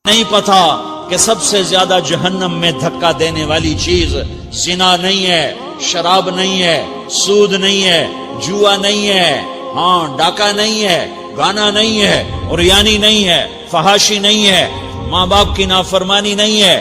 نہیں پتا کہ سب سے زیادہ جہنم میں دھکا دینے والی چیز زنا نہیں ہے، شراب نہیں ہے، سود نہیں ہے، جوا نہیں ہے، ڈاکہ نہیں ہے، گانا نہیں ہے، عریانی نہیں ہے، فحاشی نہیں ہے، ماں باپ کی نافرمانی نہیں ہے،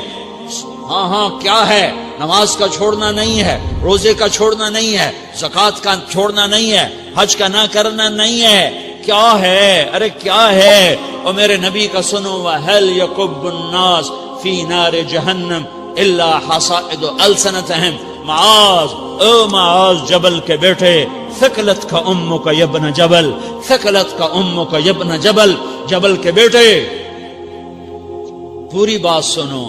کیا ہے، نماز کا چھوڑنا نہیں ہے، روزے کا چھوڑنا نہیں ہے، زکوٰۃ کا چھوڑنا نہیں ہے، حج کا نہ کرنا نہیں ہے، کیا ہے؟ ارے کیا ہے؟ اور میرے نبی کا سنو، وَهَلْ يَكُبُّ النَّاسِ فِي نَارِ جَهَنَّمَ إِلَّا حَصَائِدُ أَلْسَنَتِهِمْ۔ معاذ، او معاذ جبل کے بیٹے، ثقلت کا امک یبن جبل، ثقلت کا امک یبن جبل، جبل کے بیٹے پوری بات سنو،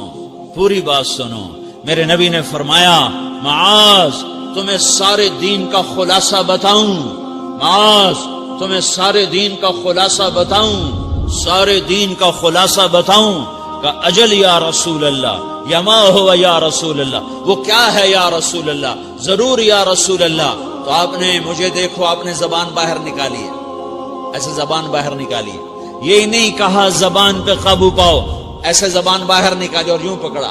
پوری بات سنو۔ میرے نبی نے فرمایا، معاذ تمہیں سارے دین کا خلاصہ بتاؤں، معاذ تمہیں سارے دین کا خلاصہ بتاؤں، سارے دین کا خلاصہ بتاؤں؟ کہ اجل یا رسول اللہ، یا ما ہوا یا رسول اللہ، وہ کیا ہے یا رسول اللہ؟ ضرور یا رسول اللہ۔ تو آپ نے مجھے دیکھو، آپ نے زبان باہر نکالی ہے، ایسے زبان باہر نکالی ہے، یہ نہیں کہا زبان پہ قابو پاؤ، ایسے زبان باہر نکالی اور یوں پکڑا۔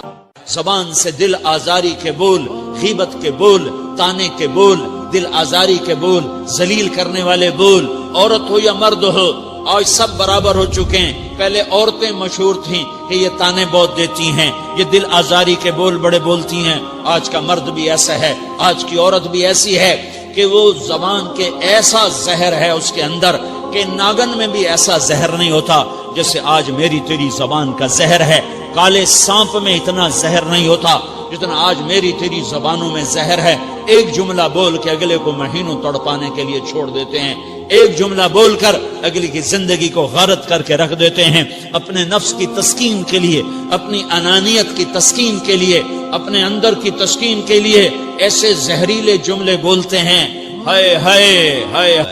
زبان سے دل آزاری کے بول، غیبت کے بول، تانے کے بول، دل آزاری کے بول، ذلیل کرنے والے بول، عورت ہو یا مرد ہو، آج سب برابر ہو چکے ہیں۔ پہلے عورتیں مشہور تھیں کہ یہ تانے بہت دیتی ہیں، یہ دل آزاری کے بول بڑے بولتی ہیں۔ آج کا مرد بھی ایسا ہے، آج کی عورت بھی ایسی ہے کہ وہ زبان کے ایسا زہر ہے اس کے اندر کہ ناگن میں بھی ایسا زہر نہیں ہوتا جیسے آج میری تیری زبان کا زہر ہے۔ کالے سانپ میں اتنا زہر نہیں ہوتا جتنا آج میری تیری زبانوں میں زہر ہے۔ ایک جملہ بول کے اگلے کو مہینوں تڑپانے کے لیے چھوڑ دیتے ہیں، ایک جملہ بول کر اگلی کی زندگی کو غارت کر کے رکھ دیتے ہیں، اپنے نفس کی تسکین کے لیے، اپنی انانیت کی تسکین کے لیے، اپنے اندر کی تسکین کے لیے ایسے زہریلے جملے بولتے ہیں۔ ہائے ہائے ہائے۔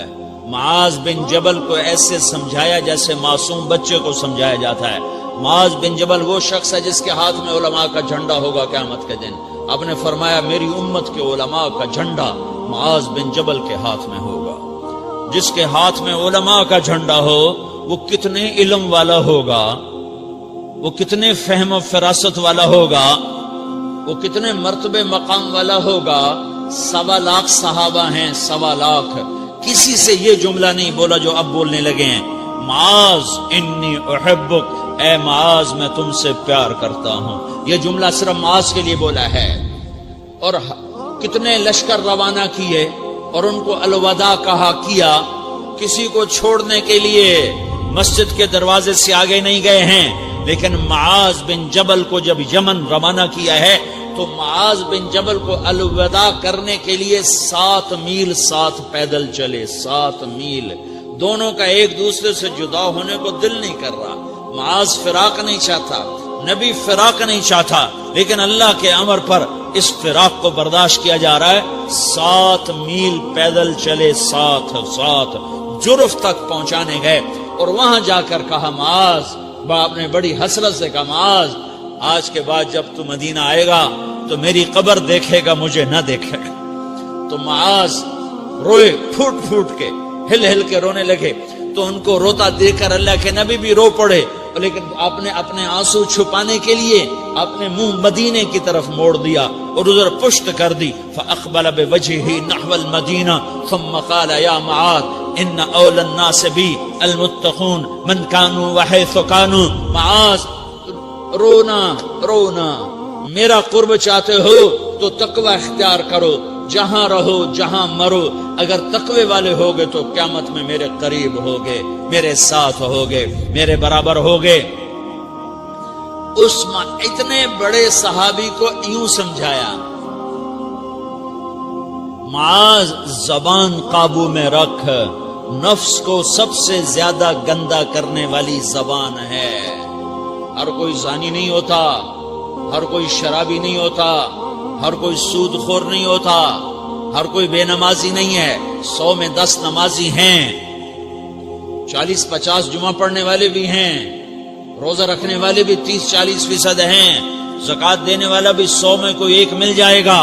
معاذ بن جبل کو ایسے سمجھایا جیسے معصوم بچے کو سمجھایا جاتا ہے۔ معاذ بن جبل وہ شخص ہے جس کے ہاتھ میں علماء کا جھنڈا ہوگا قیامت کے دن۔ آپ نے فرمایا میری امت کے علماء کا جھنڈا معاذ بن جبل کے ہاتھ میں ہوگا۔ جس کے ہاتھ میں علماء کا جھنڈا ہو وہ کتنے علم والا ہوگا، وہ کتنے فہم و فراست والا ہوگا، وہ کتنے مرتبے مقام والا ہوگا۔ 1.25 لاکھ صحابہ ہیں، 1.25 لاکھ، کسی سے یہ جملہ نہیں بولا جو اب بولنے لگے ہیں، معاذ انی احبک، اے معاذ میں تم سے پیار کرتا ہوں۔ یہ جملہ صرف معاذ کے لیے بولا ہے۔ اور کتنے لشکر روانہ کیے اور ان کو الوداع کہا کیا، کسی کو چھوڑنے کے لیے مسجد کے دروازے سے آگے نہیں گئے ہیں، لیکن معاذ بن جبل کو جب یمن روانہ کیا ہے تو معاذ بن جبل کو الوداع کرنے کے لیے 7 میل 7 پیدل چلے، 7 میل۔ دونوں کا ایک دوسرے سے جدا ہونے کو دل نہیں کر رہا۔ معاذ فراق نہیں چاہتا، نبی فراق نہیں چاہتا، لیکن اللہ کے امر پر اس فراق کو برداشت کیا جا رہا ہے۔ 7 میل پیدل چلے، 7 جرف تک پہنچانے گئے اور وہاں جا کر کہا معاذ، باپ نے بڑی حسرت سے کہا معاذ آج کے بعد جب تو مدینہ آئے گا تو میری قبر دیکھے گا، مجھے نہ دیکھے گا۔ تو معاذ روئے، پھوٹ پھوٹ کے، ہل ہل کے رونے لگے۔ تو ان کو روتا دیکھ کر اللہ کے نبی بھی رو پڑے، لیکن آپ نے اپنے آنسو چھپانے کے لیے اپنے منہ مدینے کی طرف موڑ دیا اور ادھر پشت کر دی۔ فاقبل بوجهه نحو المدینہ ثم قال یا معاذ ان اول الناس بی المتقون من كانوا وحيث كانوا۔ معاذ رونا رونا، میرا قرب چاہتے ہو تو تقوی اختیار کرو، جہاں رہو جہاں مرو، اگر تقوی والے ہوگے تو قیامت میں میرے قریب ہوگے، میرے ساتھ ہوگے، میرے برابر ہوگے۔ اس اتنے بڑے صحابی کو یوں سمجھایا، معاذ زبان قابو میں رکھ، نفس کو سب سے زیادہ گندا کرنے والی زبان ہے۔ ہر کوئی زانی نہیں ہوتا، ہر کوئی شرابی نہیں ہوتا، ہر کوئی سود خور نہیں ہوتا، ہر کوئی بے نمازی نہیں ہے۔ 100 میں 10 نمازی ہیں، 40-50 جمعہ پڑھنے والے بھی ہیں، روزہ رکھنے والے بھی 30-40% ہیں، زکوٰۃ دینے والا بھی 100 میں کوئی 1 مل جائے گا،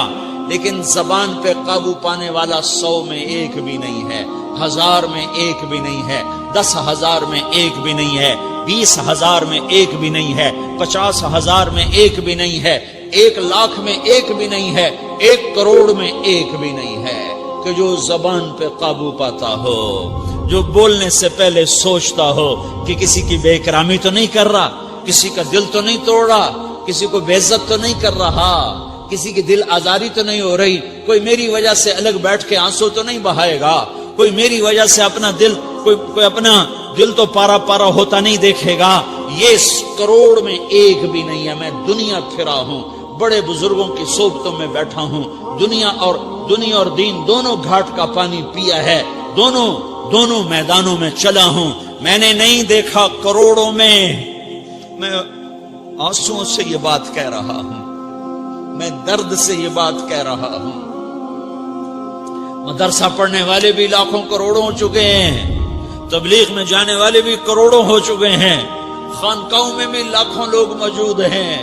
لیکن زبان پہ قابو پانے والا 100 میں 1 بھی نہیں ہے، 1000 میں 1 بھی نہیں ہے۔ 10,000 میں ایک بھی نہیں ہے، 20,000 میں ایک بھی نہیں ہے، 50,000 میں ایک بھی نہیں ہے، 1,00,000 میں ایک بھی نہیں ہے، 1 کروڑ میں ایک بھی نہیں ہے کہ جو زبان پہ قابو پاتا ہو، جو بولنے سے پہلے سوچتا ہو کہ کسی کی بے اکرامی تو نہیں کر رہا، کسی کا دل تو نہیں توڑ رہا، کسی کو بے عزت تو نہیں کر رہا، کسی کی دل آزاری تو نہیں ہو رہی، کوئی میری وجہ سے الگ بیٹھ کے آنسو تو نہیں بہائے گا، کوئی میری وجہ سے اپنا دل کوئی اپنا دل تو پارا پارا ہوتا نہیں دیکھے گا۔ یہ کروڑ میں ایک بھی نہیں ہے۔ میں دنیا پھرا ہوں، بڑے بزرگوں کی صحبتوں میں بیٹھا ہوں، دنیا اور دین دونوں گھاٹ کا پانی پیا ہے، دونوں میدانوں میں چلا ہوں، میں نے نہیں دیکھا کروڑوں میں۔ میں آنسوؤں سے یہ بات کہہ رہا ہوں، میں درد سے یہ بات کہہ رہا ہوں۔ مدرسہ پڑھنے والے بھی لاکھوں کروڑوں ہو چکے ہیں، تبلیغ میں جانے والے بھی کروڑوں ہو چکے ہیں، خانقاہوں میں بھی لاکھوں لوگ موجود ہیں،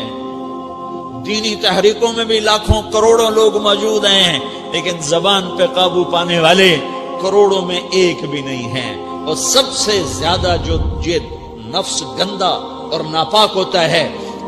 دینی تحریکوں میں بھی لاکھوں کروڑوں لوگ موجود ہیں، لیکن زبان پہ قابو پانے والے کروڑوں میں ایک بھی نہیں ہیں۔ اور سب سے زیادہ جو یہ نفس گندا اور ناپاک ہوتا ہے،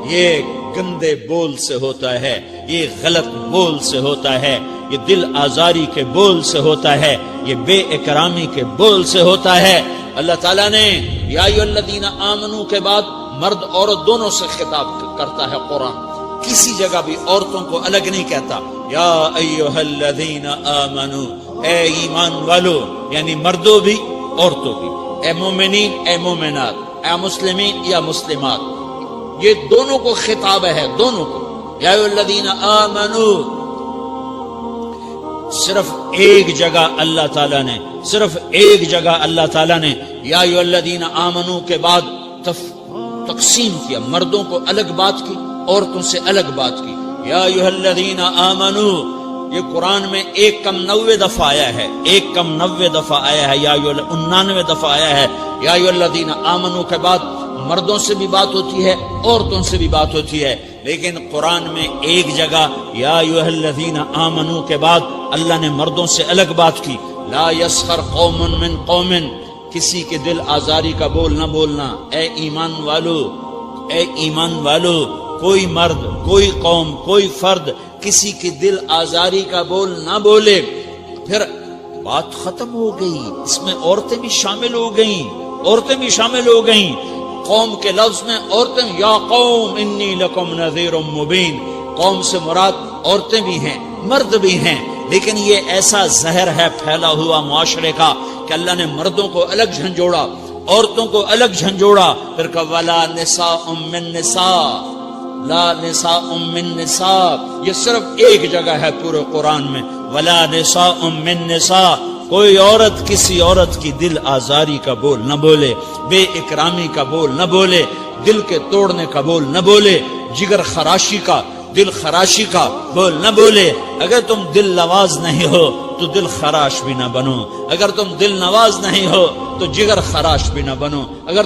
یہ گندے بول سے ہوتا ہے، یہ غلط بول سے ہوتا ہے، یہ دل آزاری کے بول سے ہوتا ہے، یہ بے اکرامی کے بول سے ہوتا ہے۔ اللہ تعالیٰ نے یا ایھا الذین آمنو کے بعد مرد عورت دونوں سے خطاب کرتا ہے قرآن، کسی جگہ بھی عورتوں کو الگ نہیں کہتا۔ یا ایھا الذین آمنو، اے ایمان والو، یعنی مردوں بھی عورتوں بھی، اے مومنین اے مومنات، اے مسلمین یا مسلمات، یہ دونوں کو خطاب ہے، دونوں کو۔ یا ایھا الذین آمنو، صرف ایک جگہ اللہ تعالیٰ نے یا ایھا الذین آمنو کے بعد تقسیم کیا، مردوں کو الگ بات کی، عورتوں سے الگ بات کی۔ یا ایھا الذین آمنو، یہ قرآن میں 199 دفعہ آیا ہے، 199 دفعہ آیا ہے، یا 99 دفعہ آیا ہے۔ یا ایھا الذین آمنو کے بعد مردوں سے بھی بات ہوتی ہے، عورتوں سے بھی بات ہوتی ہے، لیکن قرآن میں ایک جگہ یا ایھا الذین آمنو کے بعد اللہ نے مردوں سے الگ بات کی۔ لا یسخر قوم من قوم، کسی کے دل آزاری کا بول نہ بولنا۔ اے ایمان والو، کوئی مرد، کوئی قوم، کوئی فرد کسی کی دل آزاری کا بول نہ بولے۔ پھر بات ختم ہو گئی، اس میں عورتیں بھی شامل ہو گئیں، قوم کے لفظ میں عورتیں، یا قوم انی لکم نذیر مبین، قوم سے مراد عورتیں بھی ہیں، مرد بھی ہیں، لیکن یہ ایسا زہر ہے پھیلا ہوا معاشرے کا کہ اللہ نے مردوں کو الگ جھنجھوڑا، عورتوں کو الگ جھنجھوڑا، پھر کہ ولا نساء من نساء، لا نساء من نساء، یہ صرف ایک جگہ ہے پورے قرآن میں، ولا نساء من نساء، کوئی عورت کسی عورت کی دل آزاری کا بول نہ بولے، بے اکرامی کا بول نہ بولے، دل کے توڑنے کا بول نہ بولے، جگر خراشی کا، دل خراشی کا بول نہ بولے۔ اگر تم دل نواز نہیں ہو تو دل خراش بھی نہ بنو، اگر تم دل نواز نہیں ہو تو جگر خراش بھی نہ بنو، اگر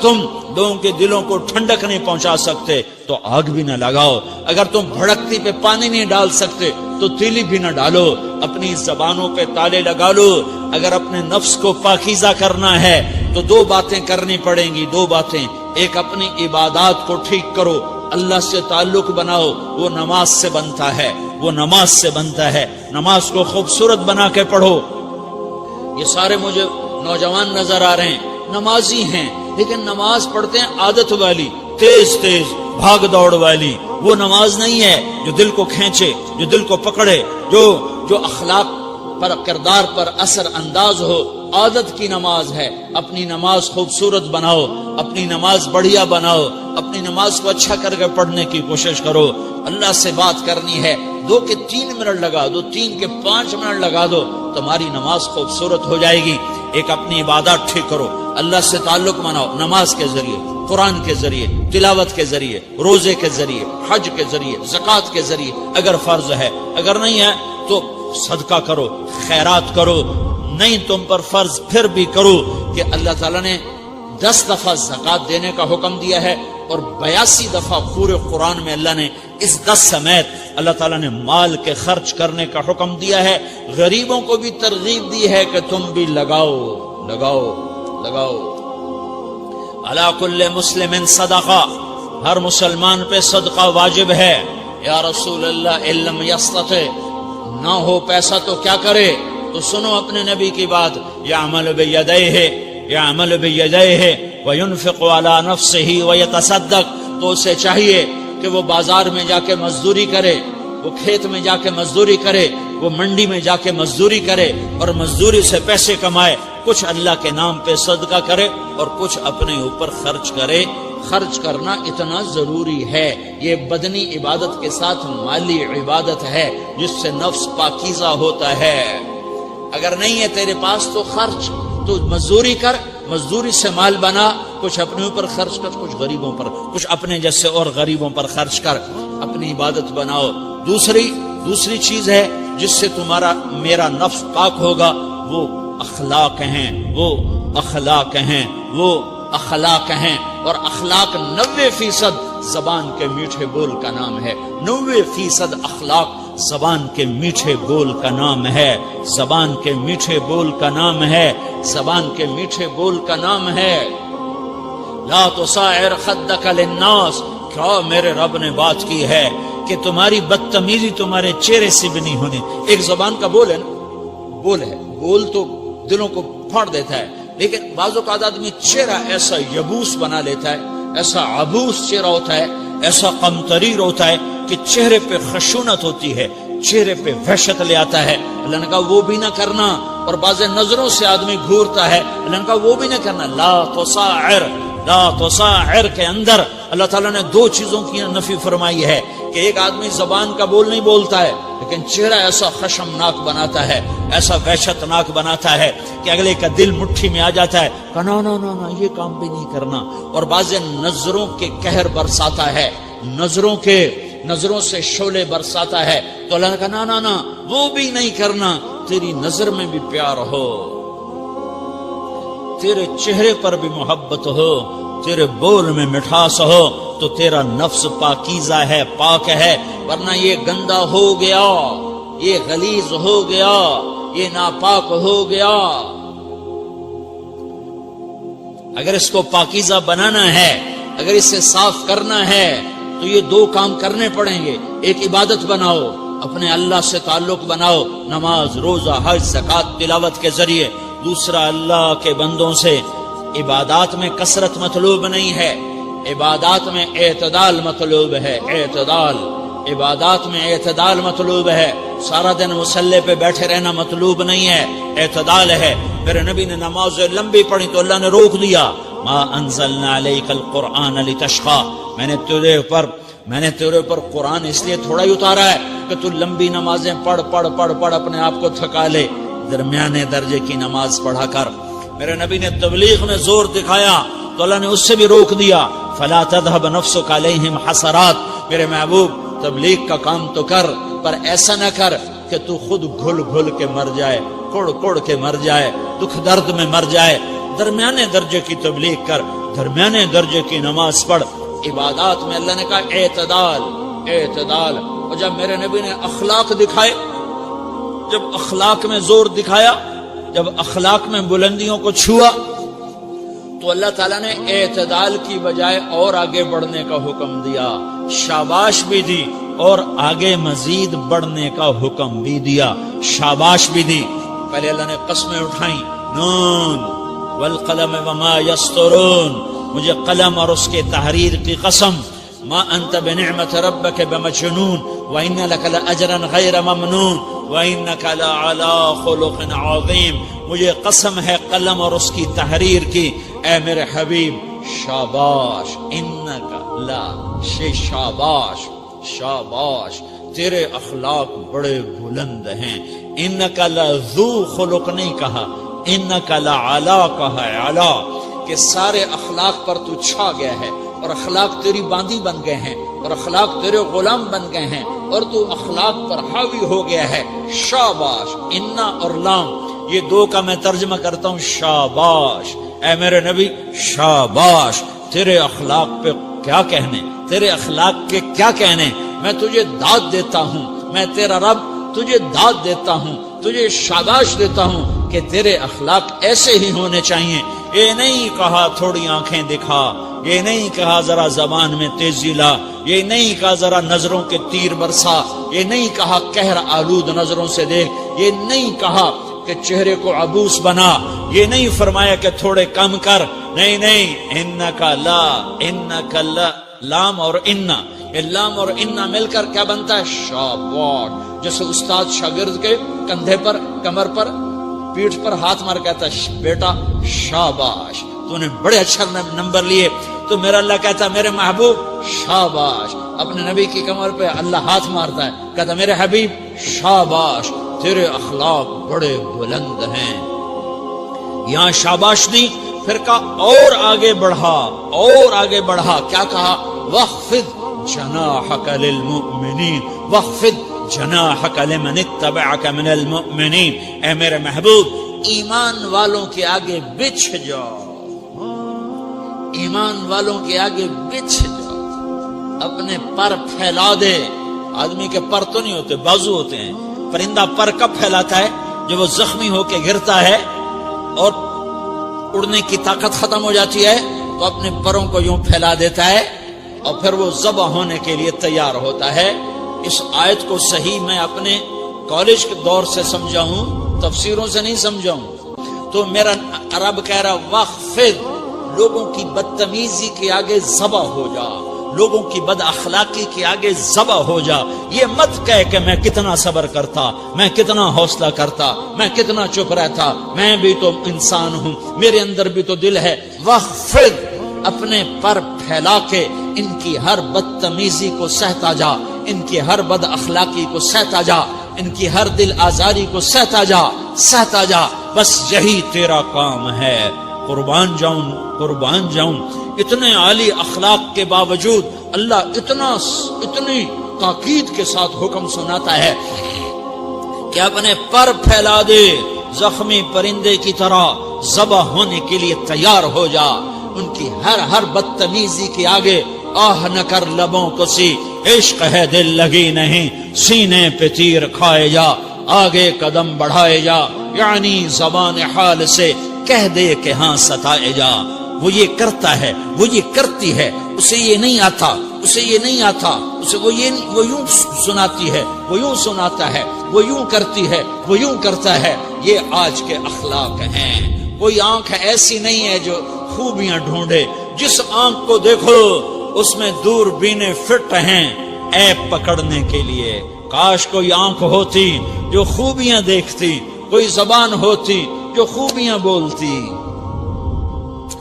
تم لوگوں کے دلوں کو ٹھنڈک نہیں پہنچا سکتے تو آگ بھی نہ لگاؤ، اگر تم بھڑکتی پہ پانی نہیں ڈال سکتے تو تیلی بھی نہ ڈالو، اپنی زبانوں پہ تالے لگا لو۔ اگر اپنے نفس کو پاکیزہ کرنا ہے تو 2 باتیں کرنی پڑیں گی، 2 باتیں، ایک اپنی عبادات کو ٹھیک کرو، اللہ سے تعلق بناؤ، وہ نماز سے بنتا ہے، نماز کو خوبصورت بنا کے پڑھو۔ یہ سارے مجھے نوجوان نظر آ رہے ہیں، نمازی ہیں، لیکن نماز پڑھتے ہیں عادت والی، تیز بھاگ دوڑ والی، وہ نماز نہیں ہے جو دل کو کھینچے، جو دل کو پکڑے، جو اخلاق پر، کردار پر اثر انداز ہو۔ عادت کی نماز ہے، اپنی نماز خوبصورت بناؤ، اپنی نماز بڑھیا بناؤ، اپنی نماز کو اچھا کر کے پڑھنے کی کوشش کرو۔ اللہ سے بات کرنی ہے، 2 کے 3 منٹ لگا دو، 3 کے 5 منٹ لگا دو، تمہاری نماز خوبصورت ہو جائے گی۔ ایک اپنی عبادات ٹھیک کرو، اللہ سے تعلق بناؤ، نماز کے ذریعے، قرآن کے ذریعے، تلاوت کے ذریعے، روزے کے ذریعے، حج کے ذریعے، زکوٰۃ کے ذریعے، اگر فرض ہے، اگر نہیں ہے تو صدقہ کرو، خیرات کرو، نہیں تم پر فرض پھر بھی کرو، کہ اللہ تعالیٰ نے 10 دفعہ زکوٰۃ دینے کا حکم دیا ہے، اور 82 دفعہ پورے قرآن میں اللہ نے اس 10 سمیت اللہ تعالیٰ نے مال کے خرچ کرنے کا حکم دیا ہے۔ غریبوں کو بھی ترغیب دی ہے کہ تم بھی لگاؤ، لگاؤ. علی کل مسلم صدقہ، ہر مسلمان پہ صدقہ واجب ہے. یا رسول اللہ ان لم یستطع، نہ ہو پیسہ تو کیا کرے؟ تو سنو اپنے نبی کی بات، یعمل بیدیہ وینفق علی نفسہ ویتصدق. تو اسے چاہیے کہ وہ بازار میں جا کے مزدوری کرے، وہ کھیت میں جا کے مزدوری کرے، وہ منڈی میں جا کے مزدوری کرے اور مزدوری سے پیسے کمائے، کچھ اللہ کے نام پہ صدقہ کرے اور کچھ اپنے اوپر خرچ کرے. خرچ کرنا اتنا ضروری ہے. یہ بدنی عبادت کے ساتھ مالی عبادت ہے جس سے نفس پاکیزہ ہوتا ہے. اگر نہیں ہے تیرے پاس تو خرچ، تو مزدوری کر، مزدوری سے مال بنا، کچھ اپنے اوپر خرچ کر، کچھ غریبوں پر، کچھ اپنے جیسے اور غریبوں پر خرچ کر، اپنی عبادت بناؤ. دوسری چیز ہے جس سے تمہارا میرا نفس پاک ہوگا، وہ اخلاق ہیں، وہ اخلاق ہیں، وہ اخلاق ہیں. اور اخلاق 90% زبان کے میٹھے بول کا نام ہے. 90% اخلاق زبان کے میٹھے بول کا نام ہے. زبان کے میٹھے بول کا نام ہے. زبان کے میٹھے بول کا نام ہے. لا تصاعر خدک للناس، کیا میرے رب نے بات کی ہے کہ تمہاری بدتمیزی تمہارے چہرے سے بھی نہیں ہونی. ایک زبان کا بول ہے نا، بول ہے، بول تو دلوں کو پھاڑ دیتا ہے، لیکن بعض اوقات آدمی چہرہ ایسا یبوس بنا لیتا ہے، ایسا عبوس چہرہ ہوتا ہے، ایسا قمطریر ہوتا ہے کہ چہرے پہ خشونت ہوتی ہے، چہرے پہ وحشت لے آتا ہے. اللہ نے کہا وہ بھی نہ کرنا. اور بعض نظروں سے آدمی گھورتا ہے، اللہ نے کہا وہ بھی نہ کرنا. لا تصاعر، لا تصاعر کے اندر اللہ تعالیٰ نے 2 چیزوں کی نفی فرمائی ہے کہ ایک آدمی زبان کا بول نہیں بولتا ہے لیکن چہرہ ایسا خشمناک بناتا ہے، ایسا وحشتناک بناتا ہے کہ اگلے کا دل مٹھی میں آ جاتا ہے کہ نا نا نا نا یہ کام بھی نہیں کرنا. اور بعض نظروں کے قہر برساتا ہے، نظروں سے شعلے برساتا ہے. تو اللہ نے کہا نا نا نا وہ بھی نہیں کرنا. تیری نظر میں بھی پیار ہو، تیرے چہرے پر بھی محبت ہو، تیرے بول میں مٹھاس ہو، تو تیرا نفس پاکیزہ ہے، پاک ہے. ورنہ یہ گندا ہو گیا، یہ غلیظ ہو گیا، یہ ناپاک ہو گیا. اگر اس کو پاکیزہ بنانا ہے، اگر اسے صاف کرنا ہے تو یہ 2 کام کرنے پڑیں گے. ایک عبادت بناؤ، اپنے اللہ سے تعلق بناؤ، نماز، روزہ، حج، زکوٰۃ، تلاوت کے ذریعے. دوسرا اللہ کے بندوں سے عبادات میں کثرت مطلوب نہیں ہے، عبادات میں اعتدال مطلوب ہے. اعتدال، عبادات میں اعتدال مطلوب ہے. سارا دن مصلی پہ بیٹھے رہنا مطلوب نہیں ہے، اعتدال ہے. میرے نبی نے نماز لمبی پڑھی تو اللہ نے روک دیا. ما انزلنا علیک القرآن لتشقى، میں نے تیرے اوپر قرآن اس لیے تھوڑا ہی اتارا ہے کہ تو لمبی نمازیں پڑھ اپنے آپ کو تھکا لے. درمیانے درجے کی نماز پڑھا کر. میرے نبی نے تبلیغ میں زور دکھایا تو اللہ نے اس سے بھی روک دیا. فلا تذهب نفسك عليهم حسرات، میرے محبوب تبلیغ کا کام تو کر، پر ایسا نہ کر کہ تو خود گھل کے مر جائے، کڑ کے مر جائے، دکھ درد میں مر جائے. درمیانے درجے کی تبلیغ کر، درمیانے درجے کی نماز پڑھ. عبادات میں اللہ نے کہا اعتدال. اور جب میرے نبی نے اخلاق دکھائے، جب اخلاق میں زور دکھایا، جب اخلاق میں بلندیوں کو چھوا، تو اللہ تعالیٰ نے اعتدال کی بجائے اور آگے بڑھنے کا حکم دیا، شاباش بھی دی اور آگے مزید بڑھنے کا حکم بھی دیا، شاباش بھی دی. پہلے اللہ نے قسمیں اٹھائیں، نون والقلم وما یسطرون، مجھے قلم اور اس کے تحریر کی قسم. ما انت بنعمت ربک بمجنون وان لک لاجرا غیر ممنون وانک لعلی خلق عظیم. مجھے قسم ہے قلم اور اس کی تحریر کی، اے میرے حبیب شاباش، انک لا شاباش، تیرے اخلاق بڑے بلند ہیں. انک لذو خلق نہیں کہا، انک لعلی کہا، علا، کہ سارے اخلاق پر تو چھا گیا ہے اور اخلاق تیری باندی بن گئے ہیں اور اخلاق تیرے غلام بن گئے ہیں اور تو اخلاق پر حاوی ہو گیا ہے. شاباش، انا اور لام یہ 2 کا میں ترجمہ کرتا ہوں شاباش. اے میرے نبی شاباش، تیرے اخلاق پہ کیا کہنے، تیرے اخلاق کے کیا کہنے. میں تجھے داد دیتا ہوں، میں تیرا رب تجھے داد دیتا ہوں، تجھے شاباش دیتا ہوں کہ تیرے اخلاق ایسے ہی ہونے چاہیے یہ نہیں کہا تھوڑی آنکھیں دکھا، یہ نہیں کہا ذرا زبان میں تیزی لا، یہ نہیں کہا ذرا نظروں کے تیر برسا، یہ نہیں کہا قہر آلود نظروں سے دیکھ، یہ نہیں کہا کہ چہرے کو عبوس بنا، یہ نہیں فرمایا کہ تھوڑے کم کر، نہیں نہیں، انکا لا، انکا لا، لام اور انا، یہ لام اور انا مل کر کیا بنتا ہے؟ شاباش. جیسے استاد شاگرد کے کندھے پر، کمر پر، پیٹھ پر ہاتھ مار کہتا ہے بیٹا شاباش تو نے بڑے اچھا نمبر لیے، تو میرا اللہ کہتا ہے میرے محبوب شاباش. اپنے نبی کی کمر پہ اللہ ہاتھ مارتا ہے، کہتا میرے حبیب شاباش، تیرے اخلاق بڑے بلند ہیں. یہاں شاباش دی، پھر کہا اور آگے بڑھا، اور آگے بڑھا، کیا کہا؟ وَخْفِضْ جَنَاحَكَ لِلْمُؤْمِنِينَ وَخْفِضْ جَنَاحَكَ لِمَنِ اتَّبَعَكَ مِنَ الْمُؤْمِنِينَ. اے میرے محبوب ایمان والوں کے آگے بچھ جاؤ، ایمان والوں کے آگے بچھ جاؤ، اپنے پر پھیلا دے. آدمی کے پر تو نہیں ہوتے، بازو ہوتے ہیں. پرندہ پر کب پھیلاتا ہے؟ جب وہ زخمی ہو کے گرتا ہے اور اڑنے کی طاقت ختم ہو جاتی ہے تو اپنے پروں کو یوں پھیلا دیتا ہے اور پھر وہ ذبح ہونے کے لیے تیار ہوتا ہے. اس آیت کو صحیح میں اپنے کالج کے دور سے سمجھا ہوں، تفسیروں سے نہیں سمجھا ہوں. تو میرا رب کہہ رہا وَخْفِضْ، لوگوں کی بدتمیزی کے آگے ذبح ہو جا، لوگوں کی بد اخلاقی کے آگے ذبح ہو جا. یہ مت کہہ کہ میں کتنا صبر کرتا، میں کتنا حوصلہ کرتا، میں کتنا چپ رہتا، میں بھی تو انسان ہوں، میرے اندر بھی تو دل ہے. وَخْفِضْ، اپنے پر پھیلا کے ان کی ہر بدتمیزی کو سہتا جا، ان کی ہر بد اخلاقی کو سہتا جا، ان کی ہر دل آزاری کو سہتا جا، سہتا جا. بس یہی تیرا کام ہے. قربان جاؤں، قربان جاؤں. اتنے عالی اخلاق کے باوجود اللہ اتنی تاکید کے ساتھ حکم سناتا ہے کہ اپنے پر پھیلا دے، زخمی پرندے کی طرح ذبح ہونے کے لیے تیار ہو جا. ان کی ہر بدتمیزی کے آگے آہ نہ کر لبوں کو سی، عشق ہے دل لگی نہیں، سینے پہ تیر کھائے جا، آگے قدم بڑھائے جا، یعنی زبان حال سے کہہ دے کہ ہاں ستائے جا. وہ یہ کرتا ہے، وہ یہ کرتی ہے، اسے یہ نہیں آتا، اسے یہ نہیں آتا، اسے وہ یوں سناتی ہے، وہ یوں سناتا ہے، وہ یوں کرتی ہے، وہ یوں کرتا ہے. یہ آج کے اخلاق ہیں. کوئی آنکھ ایسی نہیں ہے جو خوبیاں ڈھونڈے. جس آنکھ کو دیکھو اس میں دور بینے فٹ ہیں عیب پکڑنے کے لیے. کاش کوئی آنکھ ہوتی جو خوبیاں دیکھتی، کوئی زبان ہوتی جو خوبیاں بولتی.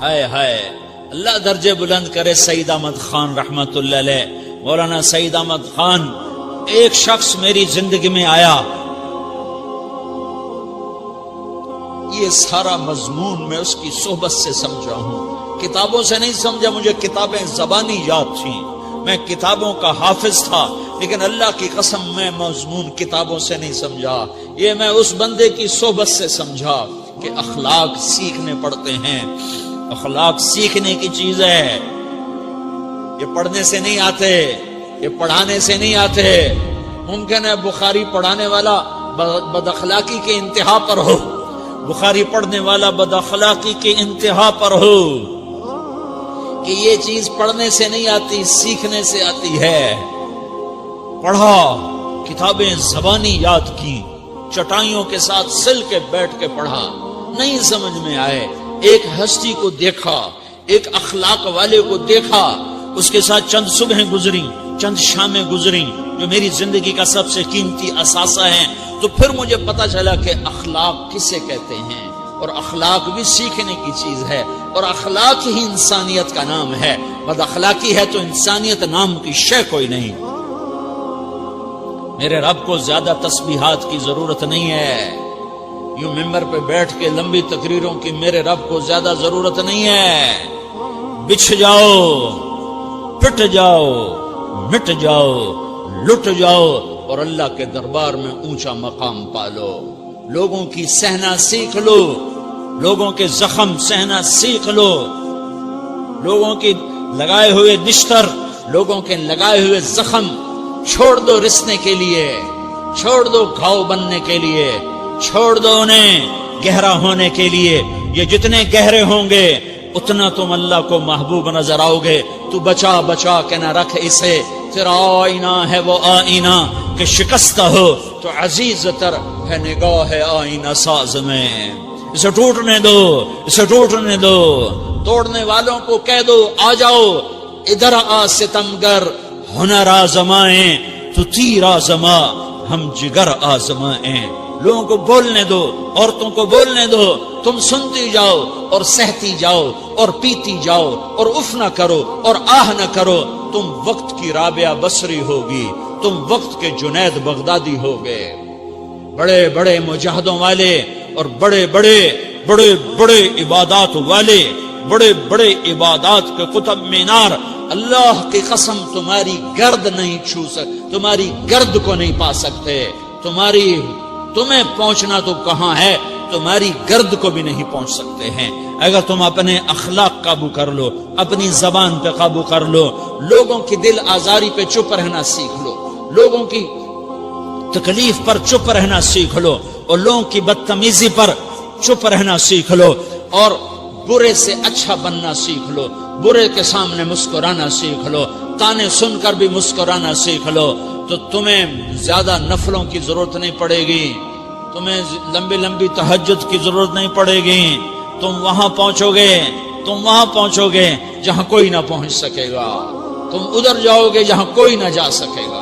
ہائے ہائے، اللہ درجے بلند کرے سعید احمد خان رحمت اللہ علیہ. مولانا سعید احمد خان، ایک شخص میری زندگی میں آیا، یہ سارا مضمون میں اس کی صحبت سے سمجھا ہوں، کتابوں سے نہیں سمجھا. مجھے کتابیں زبانی یاد تھیں، میں کتابوں کا حافظ تھا، لیکن اللہ کی قسم میں مضمون کتابوں سے نہیں سمجھا. یہ میں اس بندے کی صحبت سے سمجھا کہ اخلاق سیکھنے پڑتے ہیں. اخلاق سیکھنے کی چیز ہے، یہ پڑھنے سے نہیں آتے، یہ پڑھانے سے نہیں آتے. ممکن ہے بخاری پڑھانے والا بد اخلاقی کے انتہا پر ہو، بخاری پڑھنے والا بد اخلاقی کے انتہا پر ہو، کہ یہ چیز پڑھنے سے نہیں آتی، سیکھنے سے آتی ہے. پڑھا، کتابیں زبانی یاد کی، چٹائیوں کے ساتھ سل کے بیٹھ کے پڑھا، نہیں سمجھ میں آئے. ایک ہستی کو دیکھا، ایک اخلاق والے کو دیکھا، اس کے ساتھ چند صبحیں گزری، چند شامیں گزری جو میری زندگی کا سب سے قیمتی اثاثہ ہیں. تو پھر مجھے پتا چلا کہ اخلاق کسے کہتے ہیں، اور اخلاق بھی سیکھنے کی چیز ہے، اور اخلاق ہی انسانیت کا نام ہے. بد اخلاقی ہے تو انسانیت نام کی شے کوئی نہیں. میرے رب کو زیادہ تسبیحات کی ضرورت نہیں ہے، یوں ممبر پہ بیٹھ کے لمبی تقریروں کی میرے رب کو زیادہ ضرورت نہیں ہے. بچھ جاؤ، پٹ جاؤ، مٹ جاؤ، لٹ جاؤ، اور اللہ کے دربار میں اونچا مقام پالو. لوگوں کی سہنا سیکھ لو، لوگوں کے زخم سہنا سیکھ لو، لوگوں کی لگائے ہوئے نشتر، لوگوں کے لگائے ہوئے زخم چھوڑ دو رسنے کے لیے، چھوڑ دو گھاؤ بننے کے لیے، چھوڑ دو انہیں گہرا ہونے کے لیے یہ جتنے گہرے ہوں گے اتنا تم اللہ کو محبوب نظر آؤ گے. تو بچا بچا کے نہ رکھ اسے، تیرا آئینہ ہے وہ آئینہ کہ شکستہ ہو تو عزیز تر ہے نگاہ آئینہ ساز میں. اسے ٹوٹنے دو، اسے ٹوٹنے دو. توڑنے والوں کو کہہ دو آ جاؤ ادھر آ ستمگر، ہنر آزمائیں تو تیر آزما، ہم جگر آزمائیں. لوگوں کو بولنے دو، عورتوں کو بولنے دو، تم سنتی جاؤ اور سہتی جاؤ اور پیتی جاؤ اور اف نہ کرو اور آہ نہ کرو. تم وقت کی رابعہ بصری ہوگی، تم وقت کے جنید بغدادی ہوگے. بڑے بڑے مجاہدوں والے اور بڑے بڑے بڑے بڑے عبادات والے، بڑے بڑے عبادات کے قطب مینار، اللہ کی قسم تمہاری گرد نہیں چھو سکتے، تمہاری گرد کو نہیں پا سکتے. تمہیں پہنچنا تو کہاں ہے، تمہاری گرد کو بھی نہیں پہنچ سکتے ہیں. اگر تم اپنے اخلاق قابو کر لو، اپنی زبان پہ قابو کر لو، لوگوں کی دل آزاری پہ چپ رہنا سیکھ لو، لوگوں کی تکلیف پر چپ رہنا سیکھ لو اور لوگوں کی بدتمیزی پر چپ رہنا سیکھ لو اور برے سے اچھا بننا سیکھ لو، برے کے سامنے مسکرانا سیکھ لو، تانے سن کر بھی مسکرانا سیکھ لو، تو تمہیں زیادہ نفلوں کی ضرورت نہیں پڑے گی، تمہیں لمبی لمبی تہجد کی ضرورت نہیں پڑے گی. تم وہاں پہنچو گے جہاں کوئی نہ پہنچ سکے گا، تم ادھر جاؤ گے جہاں کوئی نہ جا سکے گا.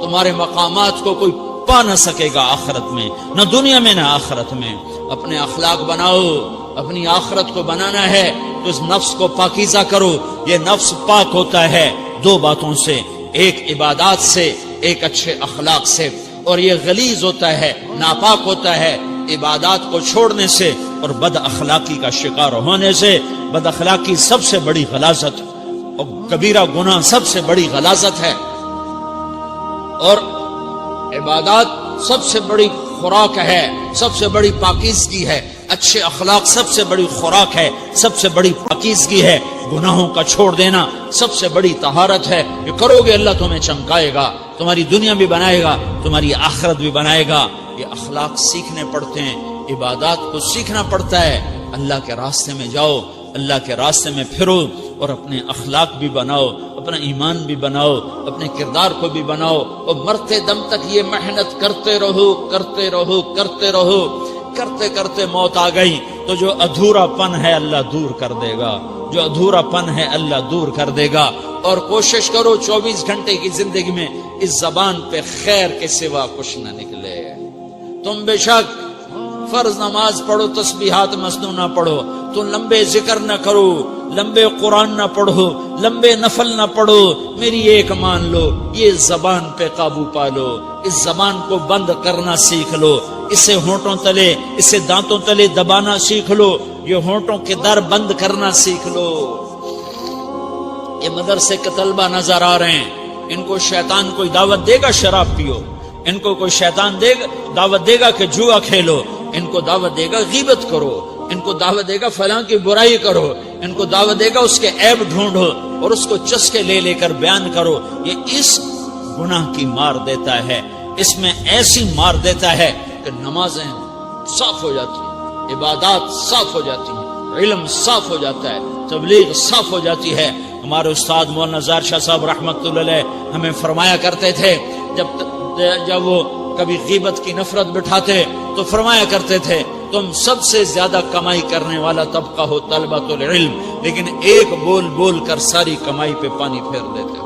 تمہارے مقامات کو کوئی پا نہ سکے گا آخرت میں، نہ دنیا میں نہ آخرت میں. اپنے اخلاق بناؤ، اپنی آخرت کو بنانا ہے تو اس نفس کو پاکیزہ کرو. یہ نفس پاک ہوتا ہے دو باتوں سے، ایک عبادات سے، ایک اچھے اخلاق سے، اور یہ غلیظ ہوتا ہے، ناپاک ہوتا ہے عبادات کو چھوڑنے سے اور بد اخلاقی کا شکار ہونے سے. بد اخلاقی سب سے بڑی غلاظت اور کبیرہ گناہ سب سے بڑی غلاظت ہے، اور عبادات سب سے بڑی خوراک ہے، سب سے بڑی پاکیزگی ہے. اچھے اخلاق سب سے بڑی خوراک ہے، سب سے بڑی پاکیزگی ہے. گناہوں کا چھوڑ دینا سب سے بڑی طہارت ہے. یہ کرو گے اللہ تمہیں چمکائے گا، تمہاری دنیا بھی بنائے گا، تمہاری آخرت بھی بنائے گا. یہ اخلاق سیکھنے پڑتے ہیں، عبادات کو سیکھنا پڑتا ہے. اللہ کے راستے میں جاؤ، اللہ کے راستے میں پھرو اور اپنے اخلاق بھی بناؤ، اپنا ایمان بھی بناؤ، اپنے کردار کو بھی بناؤ، اور مرتے دم تک یہ محنت کرتے رہو کرتے رہو کرتے رہو. کرتے کرتے موت آ گئی تو جو ادھورا پن ہے اللہ دور کر دے گا، جو ادھورا پن ہے اللہ دور کر دے گا. اور کوشش کرو 24 گھنٹے کی زندگی میں اس زبان پہ خیر کے سوا کچھ نہ نکلے. تم بے شک فرض نماز پڑھو، تسبیحات مسنون نہ پڑھو، تم لمبے ذکر نہ کرو، لمبے قرآن نہ پڑھو، لمبے نفل نہ پڑھو. میری ایک مان لو، یہ زبان پہ قابو پا لو، اس زبان کو بند کرنا سیکھ لو، اسے ہونٹوں تلے، اسے دانتوں تلے دبانا سیکھ لو، یہ ہونٹوں کے در بند کرنا سیکھ لو. یہ مدرسے کے طلبہ نظر آ رہے ہیں، ان کو شیطان کوئی دعوت دے گا شراب پیو، ان کو کوئی شیطان دعوت دے گا کہ جوا کھیلو، ان کو دعوت دے گا غیبت کرو، ان کو دعوت دے گا فلاں کی برائی کرو، ان کو دعوت دے گا اس کے عیب ڈھونڈو اور اس کو چسکے لے لے کر بیان کرو. یہ اس گناہ کی مار دیتا ہے، اس میں ایسی مار دیتا ہے کہ نمازیں صاف ہو جاتی ہیں، عبادات صاف ہو جاتی ہیں، علم صاف ہو جاتا ہے، تبلیغ صاف ہو جاتی ہے. ہمارے استاد مولانا زار شاہ صاحب رحمۃ اللہ علیہ ہمیں فرمایا کرتے تھے، جب وہ کبھی غیبت کی نفرت بٹھاتے تو فرمایا کرتے تھے تم سب سے زیادہ کمائی کرنے والا طبقہ ہو طلبۃ العلم، لیکن ایک بول بول کر ساری کمائی پہ پانی پھیر دیتے ہو.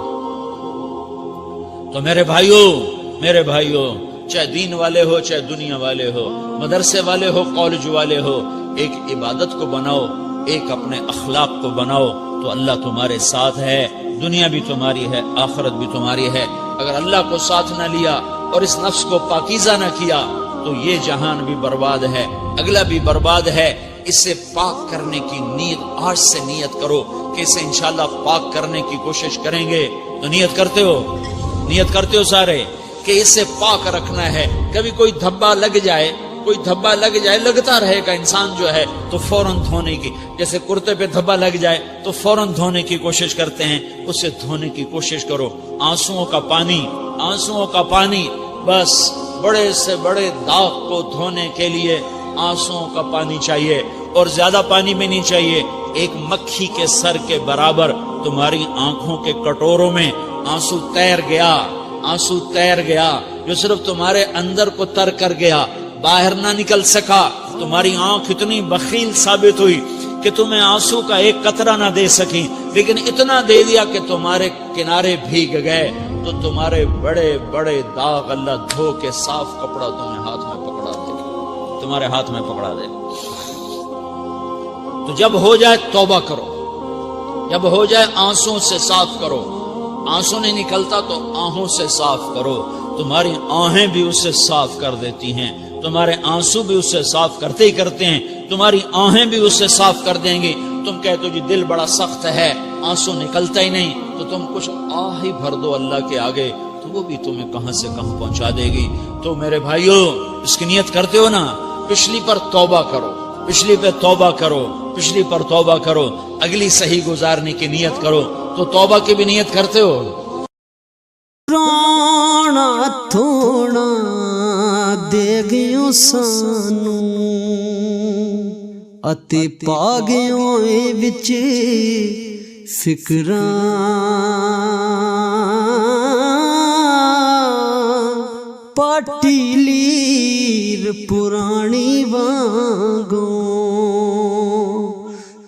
تو میرے بھائیوں چاہے دین والے ہو چاہے دنیا والے ہو، مدرسے والے ہو کالج والے ہو، ایک عبادت کو بناؤ، ایک اپنے اخلاق کو بناؤ تو اللہ تمہارے ساتھ ہے. دنیا بھی تمہاری ہے، آخرت بھی تمہاری ہے. اگر اللہ کو ساتھ نہ لیا اور اس نفس کو پاکیزہ نہ کیا تو یہ جہان بھی برباد ہے، اگلا بھی برباد ہے. اسے پاک کرنے کی نیت آج سے نیت کرو کہ اسے انشاءاللہ پاک کرنے کی کوشش کریں گے. تو نیت کرتے ہو سارے کہ اسے پاک رکھنا ہے. کبھی کوئی دھبا لگ جائے لگتا رہے گا انسان جو ہے تو فوراً دھونے کی، جیسے کرتے پہ دھبا لگ جائے تو فوراً دھونے کی کوشش کرتے ہیں، اسے دھونے کی کوشش کرو. آنسوؤں کا پانی بس بڑے سے بڑے داغ کو دھونے کے لیے آنسوؤں کا پانی چاہیے، اور زیادہ پانی بھی نہیں چاہیے، ایک مکھی کے سر کے برابر تمہاری آنکھوں کے کٹوروں میں آنسو تیر گیا، آنسو تیر گیا، جو صرف تمہارے اندر کو تر کر گیا، باہر نہ نکل سکا۔ تمہاری آنکھ اتنی بخیل ثابت ہوئی کہ تمہیں آنسو کا ایک قطرہ نہ دے سکی، لیکن اتنا دے دیا کہ تمہارے کنارے بھیگ گئے، تو تمہارے بڑے بڑے داغ اللہ دھو کے صاف کپڑا تمہیں ہاتھ میں پکڑا دے، تمہارے ہاتھ میں پکڑا دے۔ تو جب ہو جائے توبہ کرو، جب ہو جائے آنسوں سے صاف کرو، آنسو نہیں نکلتا تو آہوں سے صاف کرو، تمہاری آہیں بھی اسے صاف کر دیتی ہیں، تمہارے آنسو بھی اسے صاف کرتے ہی کرتے ہیں، تمہاری آہیں بھی اسے صاف کر دیں گی۔ تم کہتے ہو جی دل بڑا سخت ہے، آنسو نکلتا ہی نہیں، تو تم کچھ آہ ہی بھر دو اللہ کے آگے، تو وہ بھی تمہیں کہاں سے کہاں پہنچا دے گی۔ تو میرے بھائیو، اس کی نیت کرتے ہو نا، پچھلی پر توبہ کرو، پچھلی پہ توبہ کرو، پچھلی پر توبہ کرو، اگلی صحیح گزارنے کی نیت کرو۔ تو توبہ کی بھی نیت کرتے ہو؟ رانا تھوڑا دے گیو سانو اتے پا گیو اے وچ فکراں، پاٹی لیر پرانی وانگوں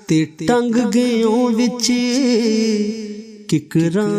تے ٹنگ گیو وچ ککراں۔